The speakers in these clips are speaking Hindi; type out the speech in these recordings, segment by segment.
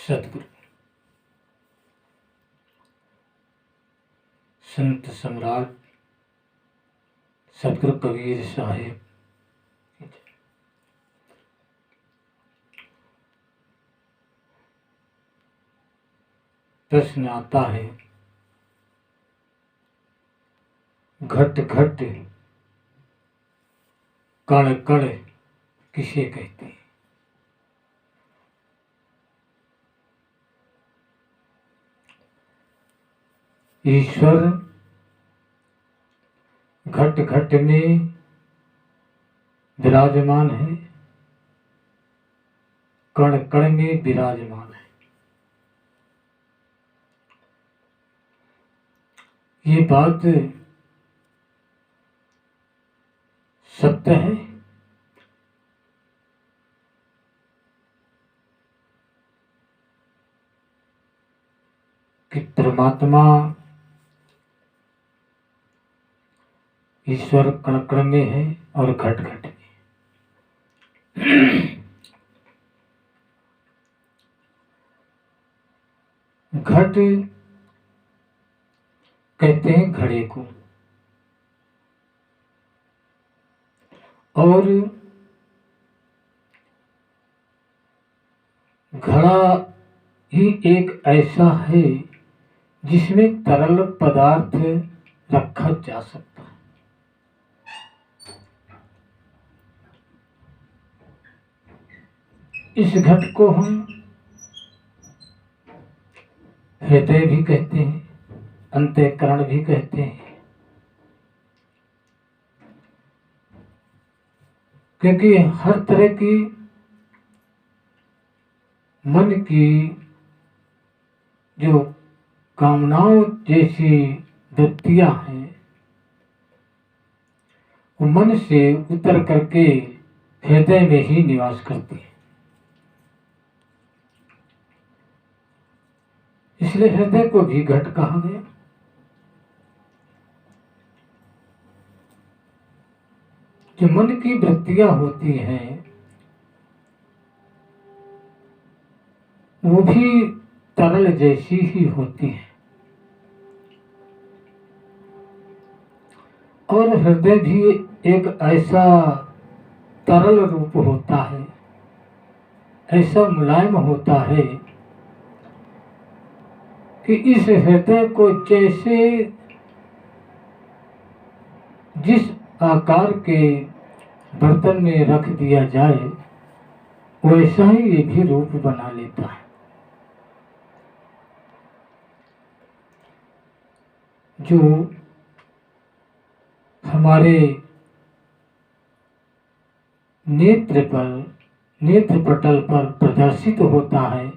सदगुरु संत सम्राट सदगुरु कबीर साहिब प्रश्न आता है, घट घट कण कण किसे कहते हैं? ईश्वर घट घट में विराजमान है, कण कण में विराजमान है। ये बात सत्य है। कि परमात्मा ईश्वर कण कण में है और घट घट में। घट कहते हैं घड़े को, और घड़ा ही एक ऐसा है जिसमें तरल पदार्थ रखा जा सकता है। इस घट को हम हृदय भी कहते हैं, अंतःकरण भी कहते हैं, क्योंकि हर तरह की मन की जो कामनाओं जैसी वृत्तियां हैं वो मन से उतर करके हृदय में ही निवास करती है। इसलिए हृदय को भी घट कहा गया। जो मन की वृत्तियां होती हैं वो भी तरल जैसी ही होती है, और हृदय भी एक ऐसा तरल रूप होता है, ऐसा मुलायम होता है कि इस हृदय को जैसे जिस आकार के बर्तन में रख दिया जाए वैसा ही ये भी रूप बना लेता है। जो हमारे नेत्र पटल पर प्रदर्शित होता है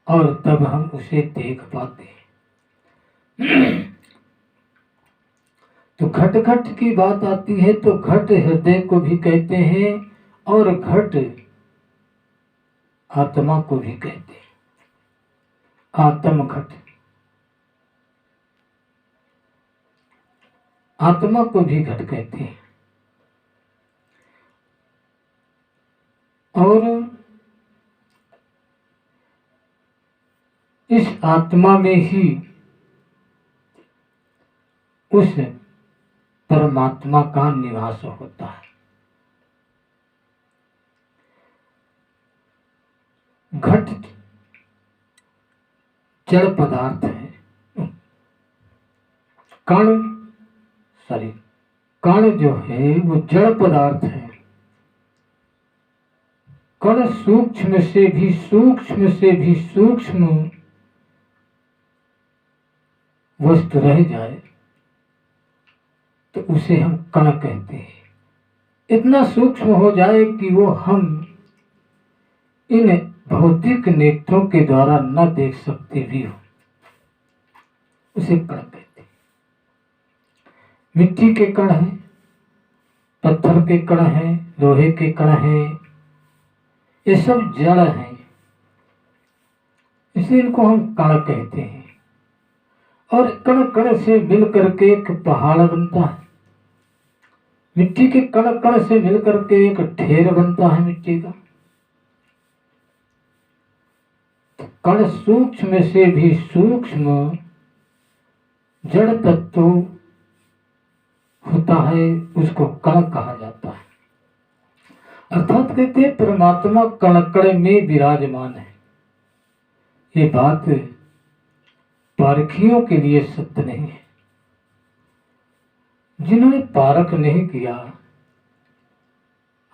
और तब हम उसे देख पाते हैं। तो घट घट की बात आती है तो घट हृदय को भी कहते हैं और घट आत्मा को भी कहते हैं। आत्म घट, आत्मा को भी घट कहते हैं। और इस आत्मा में ही उस परमात्मा का निवास होता है। घट जड़ पदार्थ है, कण जो है वो जड़ पदार्थ है। कण सूक्ष्म से भी सूक्ष्म वस्तु रह जाए तो उसे हम कण कहते हैं। इतना सूक्ष्म हो जाए कि वो हम इन भौतिक नेत्रों के द्वारा न देख सकते भी हो, उसे कण कहते हैं। मिट्टी के कण हैं, पत्थर के कण हैं, लोहे के कण हैं, ये सब जड़ हैं, इसलिए इनको हम कण कहते हैं। और कण कण से मिलकर के एक पहाड़ बनता है, मिट्टी के कण कण से मिलकर के एक ढेर बनता है मिट्टी का। कण सूक्ष्म से भी सूक्ष्म जड़ तत्व होता है, उसको कण कहा जाता है। अर्थात कहते हैं परमात्मा कण कण में विराजमान है। ये बात पारखियों के लिए सत्य नहीं है। जिन्होंने पारख नहीं किया,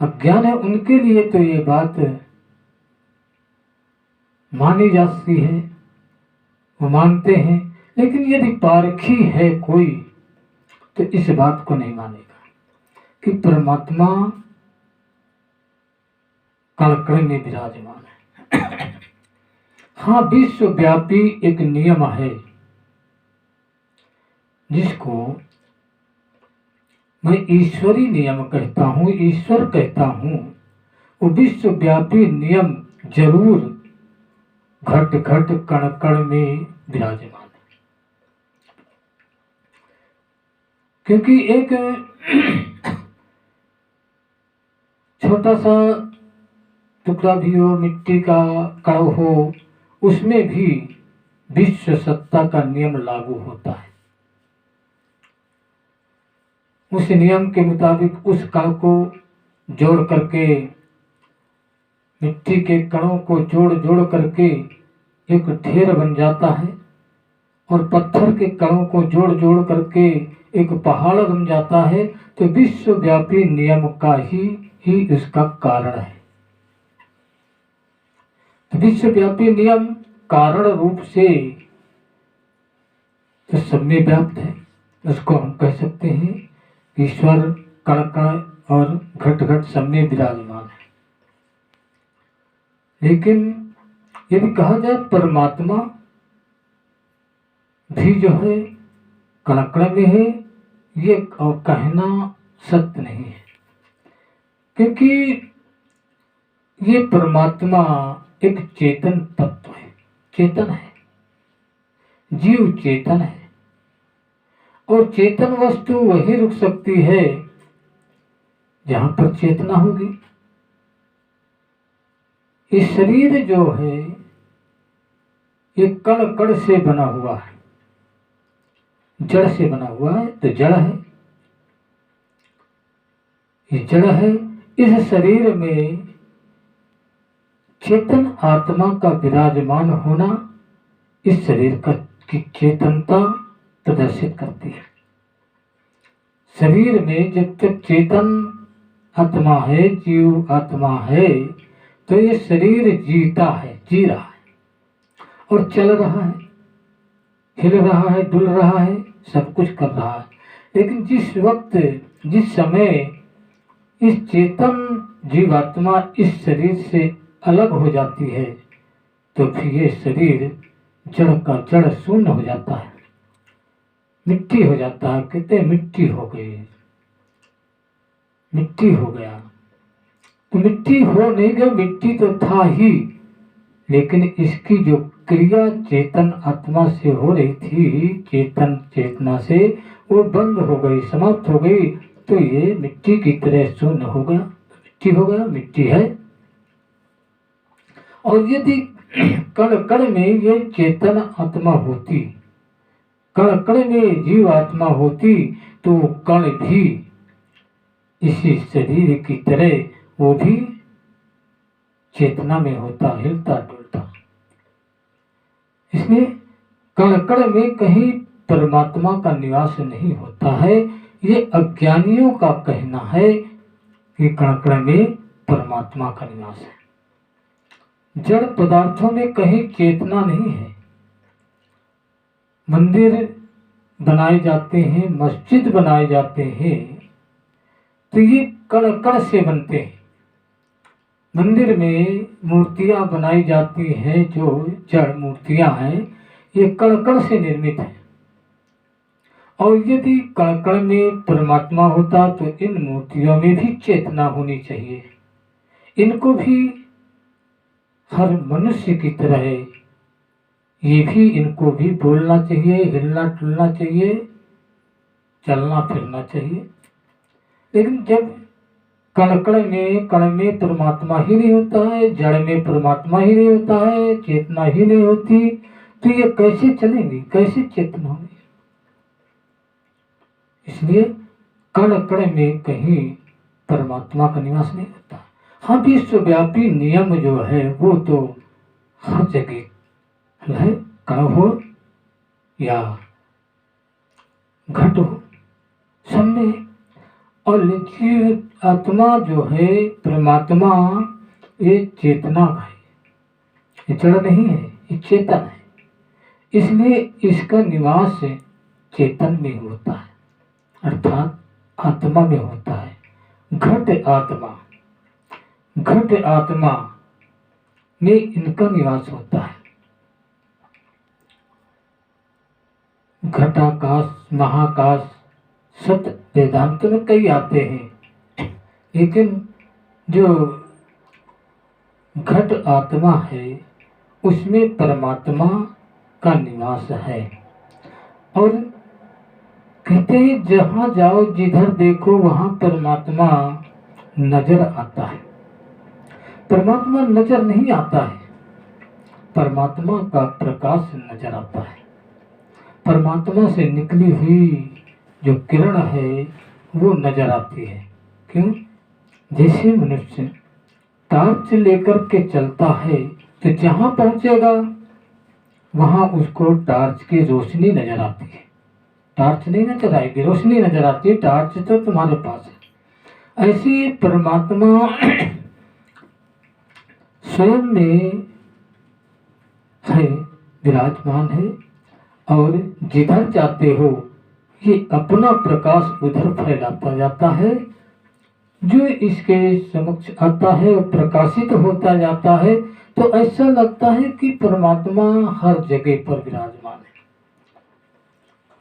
अज्ञान है, उनके लिए तो ये बात मानी जाती है, वो मानते हैं। लेकिन यदि पारखी है कोई तो इस बात को नहीं मानेगा कि परमात्मा कण कण में विराजमान है। हाँ, विश्वव्यापी एक नियम है जिसको मैं ईश्वरी नियम कहता हूँ, ईश्वर कहता हूँ। वो विश्वव्यापी नियम जरूर घट घट कण कण में विराजमान है। क्योंकि एक छोटा सा टुकड़ा भी हो, मिट्टी का कण हो, उसमें भी विश्व सत्ता का नियम लागू होता है। उस नियम के मुताबिक उस कण को जोड़ करके, मिट्टी के कणों को जोड़ जोड़ करके एक ढेर बन जाता है, और पत्थर के कणों को जोड़ जोड़ करके एक पहाड़ बन जाता है। तो विश्वव्यापी नियम का ही उसका कारण है। तो विश्वव्यापी नियम कारण रूप से तो सब में व्याप्त है। उसको हम कह सकते हैं ईश्वर कण कण और घट घट सब में विराजमान है। लेकिन यदि कहा जाए परमात्मा भी जो है कण कण में है, ये कहना सत्य नहीं है। क्योंकि ये परमात्मा एक चेतन तत्व है, चेतन है, जीव चेतन है। और चेतन वस्तु वही रुक सकती है जहां पर चेतना होगी। ये शरीर जो है ये कण कण से बना हुआ है, जड़ से बना हुआ है, तो जड़ है, ये जड़ है। इस शरीर में चेतन आत्मा का विराजमान होना इस शरीर की चेतनता प्रदर्शित करती है। शरीर में जब तक चेतन आत्मा है, जीव आत्मा है, तो ये शरीर जीता है, जी रहा है और चल रहा है, हिल रहा है, डुल रहा है, सब कुछ कर रहा है। लेकिन जिस वक्त, जिस समय इस चेतन जीवात्मा इस शरीर से अलग हो जाती है, तो फिर ये शरीर जड़ का जड़ शून्य हो जाता है, मिट्टी हो जाता है। कहते मिट्टी हो गई, मिट्टी हो गया। तो मिट्टी हो नहीं गया, मिट्टी तो था ही, लेकिन इसकी जो क्रिया चेतन आत्मा से हो रही थी, चेतन चेतना से, वो बंद हो गई, समाप्त हो गई। तो ये मिट्टी की तरह शून्य हो गया, मिट्टी हो गया, मिट्टी है। और यदि कण कण में ये चेतन आत्मा होती, कण कण में जीव आत्मा होती, तो कण भी इसी शरीर की तरह वो भी चेतना में होता, हिलता डुलता। इसलिए कण कण में कहीं परमात्मा का निवास नहीं होता है। ये अज्ञानियों का कहना है कि कण कण में परमात्मा का निवास है। जड़ पदार्थों में कहीं चेतना नहीं है। मंदिर बनाए जाते हैं, मस्जिद बनाए जाते हैं, तो ये कण कण से बनते हैं। मंदिर में मूर्तियां बनाई जाती हैं, जो जड़ मूर्तियां हैं, ये कण कण से निर्मित है। और यदि कण कण में परमात्मा होता तो इन मूर्तियों में भी चेतना होनी चाहिए। इनको भी हर मनुष्य की तरह ये भी, इनको भी बोलना चाहिए, हिलना डुलना चाहिए, चलना फिरना चाहिए। लेकिन जब कण में परमात्मा ही नहीं होता है, जड़ में परमात्मा ही नहीं होता है, चेतना ही नहीं होती, तो ये कैसे चलेंगे, कैसे चेतन होंगे? इसलिए कण कण में कहीं परमात्मा का निवास नहीं होता। हाँ, विश्वव्यापी नियम जो है वो तो हर जगह है, कण हो या घट हो, सब में। और जीव आत्मा जो है परमात्मा, ये चेतना है, ये जड़ नहीं है, ये चेतन है। इसलिए इसका निवास चेतन में होता है, अर्थात आत्मा में होता है। घट आत्मा में इनका निवास होता है। घटाकाश, महाकाश शब्द वेदांत में कई आते हैं, लेकिन जो घट आत्मा है उसमें परमात्मा का निवास है। और कहते हैं जहाँ जाओ जिधर देखो वहाँ परमात्मा नजर आता है। परमात्मा नजर नहीं आता है, परमात्मा का प्रकाश नजर आता है। परमात्मा से निकली हुई जो किरण है वो नजर आती है। क्यों? जैसे मनुष्य टॉर्च लेकर के चलता है तो जहाँ पहुँचेगा वहाँ उसको टॉर्च की रोशनी नजर आती है। टॉर्च नहीं नजर आएगी, रोशनी नजर आती है, टॉर्च तो तुम्हारे पास है। ऐसी परमात्मा स्वयं में है, विराजमान है, और जिधर जाते हो ये अपना प्रकाश उधर फैलाता जाता है। जो इसके समक्ष आता है और प्रकाशित होता जाता है, तो ऐसा लगता है कि परमात्मा हर जगह पर विराजमान है।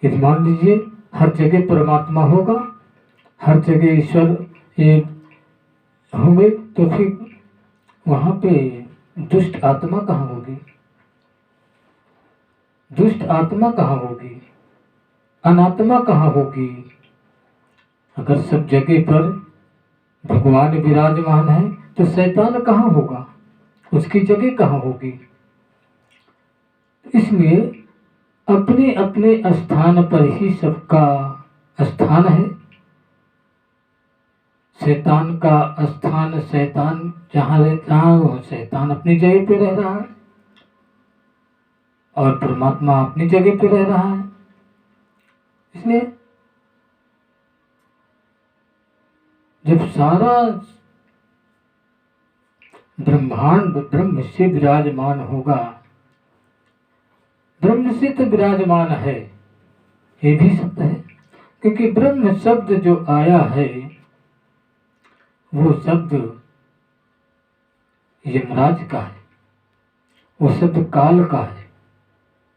यदि मान लीजिए हर जगह परमात्मा होगा, हर जगह ईश्वर ये होंगे, तो फिर वहाँ पे दुष्ट आत्मा कहाँ होगी? दुष्ट आत्मा कहाँ होगी? अनात्मा कहाँ होगी? अगर सब जगह पर भगवान विराजमान है तो शैतान कहाँ होगा? उसकी जगह कहाँ होगी? इसलिए अपने अपने स्थान पर ही सबका स्थान है। शैतान का स्थान, शैतान जहाँ रहता है वो शैतान अपनी जगह पे रह रहा है, और परमात्मा अपनी जगह पे रह रहा है। इसलिए जब सारा ब्रह्मांड ब्रह्म से विराजमान होगा, ब्रह्म से तो विराजमान है, ये भी सत्य है। क्योंकि ब्रह्म शब्द जो आया है वो शब्द यमराज का है, वो शब्द काल का है,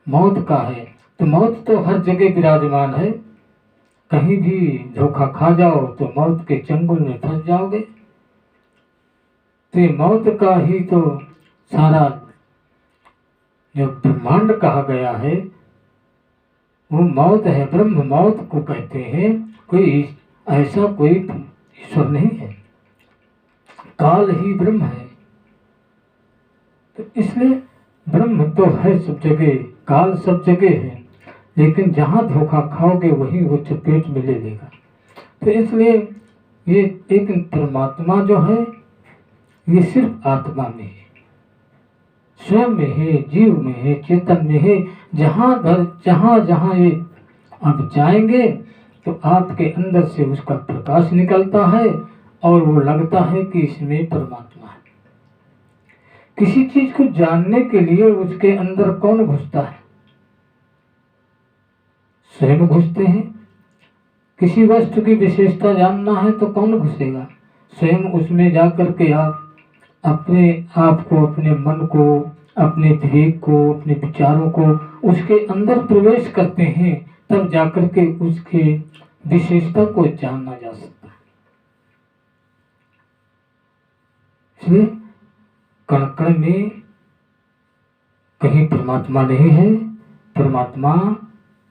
मौत का है। तो मौत तो हर जगह विराजमान है, कहीं भी धोखा खा जाओ तो मौत के चंगुल में फंस जाओगे। तो ये मौत का ही तो सारा जो ब्रह्मांड कहा गया है वो मौत है। ब्रह्म मौत को कहते हैं। कोई ऐसा कोई ईश्वर नहीं है, काल ही ब्रह्म है। तो इसलिए ब्रह्म तो है सब जगह, काल सब जगह है, लेकिन जहाँ धोखा खाओगे वहीं वो चपेट में ले लेगा। तो इसलिए ये एक परमात्मा जो है ये सिर्फ आत्मा में है, स्वयं में है, जीव में है, चेतन में है। जहाँ जहाँ ये आप जाएंगे तो आपके अंदर से उसका प्रकाश निकलता है और वो लगता है कि इसमें परमात्मा है। किसी चीज को जानने के लिए उसके अंदर कौन घुसता है? स्वयं घुसते हैं। किसी वस्तु की विशेषता जानना है तो कौन घुसेगा? स्वयं उसमें जाकर के आप अपने आप को, अपने मन को, अपने विवेक को, अपने विचारों को उसके अंदर प्रवेश करते हैं, तब जाकर के उसके विशेषता को जानना जा सकता है। इसलिए कण कण में कहीं परमात्मा नहीं है। परमात्मा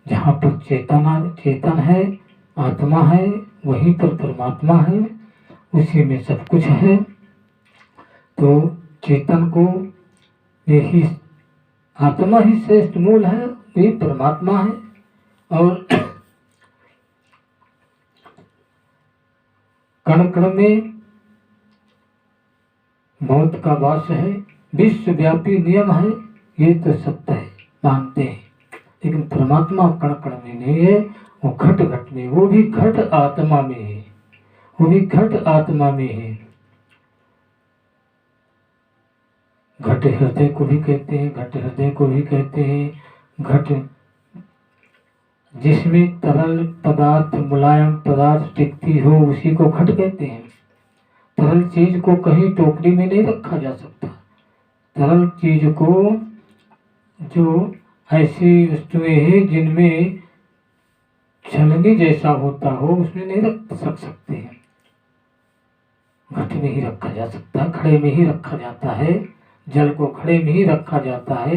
जहाँ पर चेतन है, आत्मा है, वहीं पर परमात्मा है। उसी में सब कुछ है। तो चेतन को यही आत्मा ही श्रेष्ठ मूल है, ये परमात्मा है। और कण कण में मौत का वास है, विश्वव्यापी नियम है, ये तो सत्य है, मानते हैं। लेकिन परमात्मा कण कण में नहीं है, वो घट घट में, वो भी घट आत्मा में है, वो भी घट आत्मा में है। घट हृदय को भी कहते हैं, घट हृदय को भी कहते हैं। घट जिसमें तरल पदार्थ, मुलायम पदार्थ टिकती हो, उसी को घट कहते हैं। तरल चीज को कहीं टोकरी में नहीं रखा जा सकता। तरल चीज को, जो ऐसी वस्तुएं हैं जिनमें छलनी जैसा होता हो, उसमें नहीं रख सकते हैं। घट में ही रखा जा सकता है, घड़े में ही रखा जाता है, जल को घड़े में ही रखा जाता है।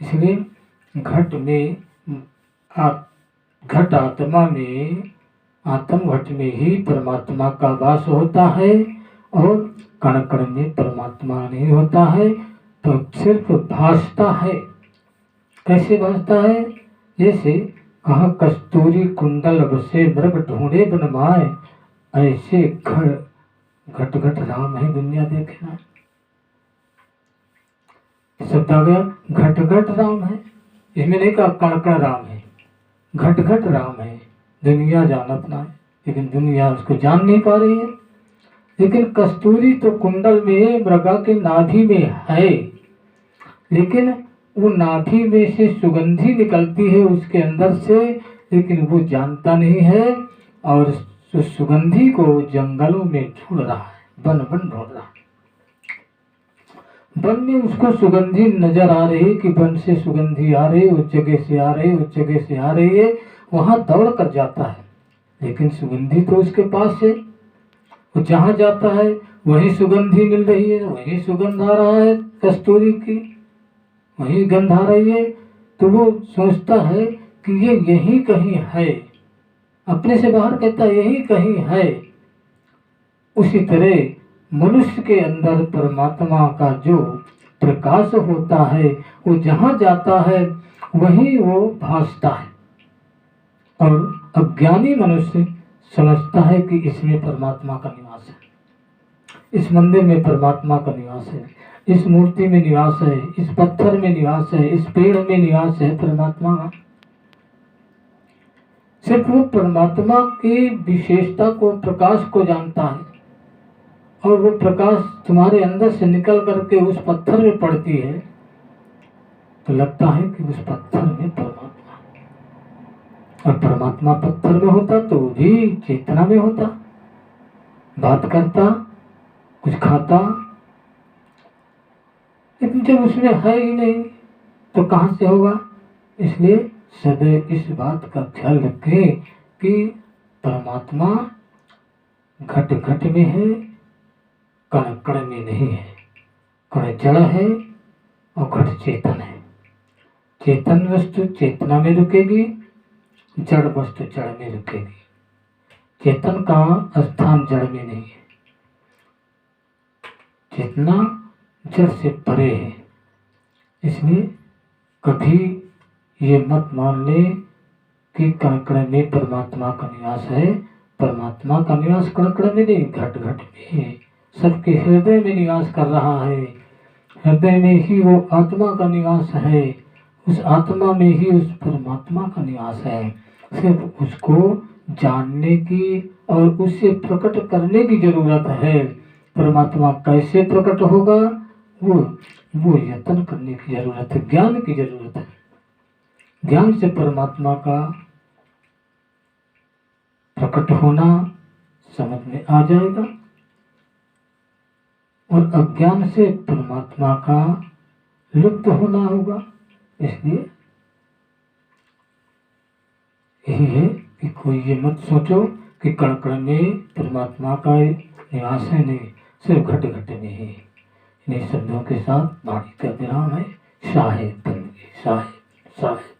इसलिए घट में घट आत्मा में, आत्म घट में ही परमात्मा का वास होता है, और कण कण में परमात्मा नहीं होता है। तो सिर्फ भासता है। कैसे भासता है? जैसे कहा कस्तूरी कुंडल बसे मृग ढूंढे बन माए, ऐसे घट घट राम है दुनिया देखना। शब्द आ गया, घट घट राम है। इसमें नहीं कहा कण कण राम है, घट घट राम है। दुनिया जानत ना है, लेकिन दुनिया उसको जान नहीं पा रही है। लेकिन कस्तूरी तो कुंडल में, मृगा के नाभि में है, लेकिन वो नाभि में से सुगंधी निकलती है उसके अंदर से, लेकिन वो जानता नहीं है। और सुगंधी को जंगलों में ढूंढ रहा है, बन बन ढूंढ रहा है। वन में उसको सुगंधी नजर आ रही कि वन से सुगंधी आ रही, उस जगह से आ रही, उस जगह से आ रही है, वहां दौड़ कर जाता है। लेकिन सुगंधी तो उसके पास है, वो जहाँ जाता है वही सुगंधी मिल रही है, वही सुगंध आ रहा है कस्तूरी की, वही गंध आ रही है। तो वो सोचता है कि ये यही कहीं है, अपने से बाहर कहता है यही कहीं है। उसी तरह मनुष्य के अंदर परमात्मा का जो प्रकाश होता है, वो जहाँ जाता है वही वो भासता है। और अज्ञानी मनुष्य समझता है कि इसमें परमात्मा का निवास है, इस मंदिर में परमात्मा का निवास है, इस मूर्ति में निवास है, इस पत्थर में निवास है, इस पेड़ में निवास है परमात्मा का। सिर्फ वो परमात्मा की विशेषता को, प्रकाश को जानता है, और वो प्रकाश तुम्हारे अंदर से निकल करके उस पत्थर में पड़ती है, तो लगता है कि उस पत्थर में परमात्मा है। और परमात्मा पत्थर में होता तो वो भी चेतना में होता, बात करता, कुछ खाता। लेकिन जब उसमें है ही नहीं तो कहाँ से होगा? इसलिए सदैव इस बात का ख्याल रखें कि परमात्मा घट घट में है, कण कण में नहीं है। कण जड़ है और घट चेतन है। चेतन वस्तु चेतना में रुकेगी, जड़ वस्तु जड़ में रुकेगी। चेतन का स्थान जड़ में नहीं है, चेतना जड़ से परे है। इसलिए कभी ये मत मान ले कि कण कण में परमात्मा का निवास है। परमात्मा का निवास कण कण में नहीं, घट घट में है। सबके हृदय में निवास कर रहा है। हृदय में ही वो आत्मा का निवास है, उस आत्मा में ही उस परमात्मा का निवास है। सिर्फ उसको जानने की और उसे प्रकट करने की जरूरत है। परमात्मा कैसे प्रकट होगा, वो यत्न करने की जरूरत है, ज्ञान की जरूरत है। ज्ञान से परमात्मा का प्रकट होना समझ में आ जाएगा, और अज्ञान से परमात्मा का लुप्त होना होगा। इसलिए यही है कि कोई ये मत सोचो कि कण कण में परमात्मा का निवास है, नहीं, सिर्फ घट घट में है। इन्हीं शब्दों के साथ वाणी का विराम है। शाहे बंदगी, शाहे शाहे।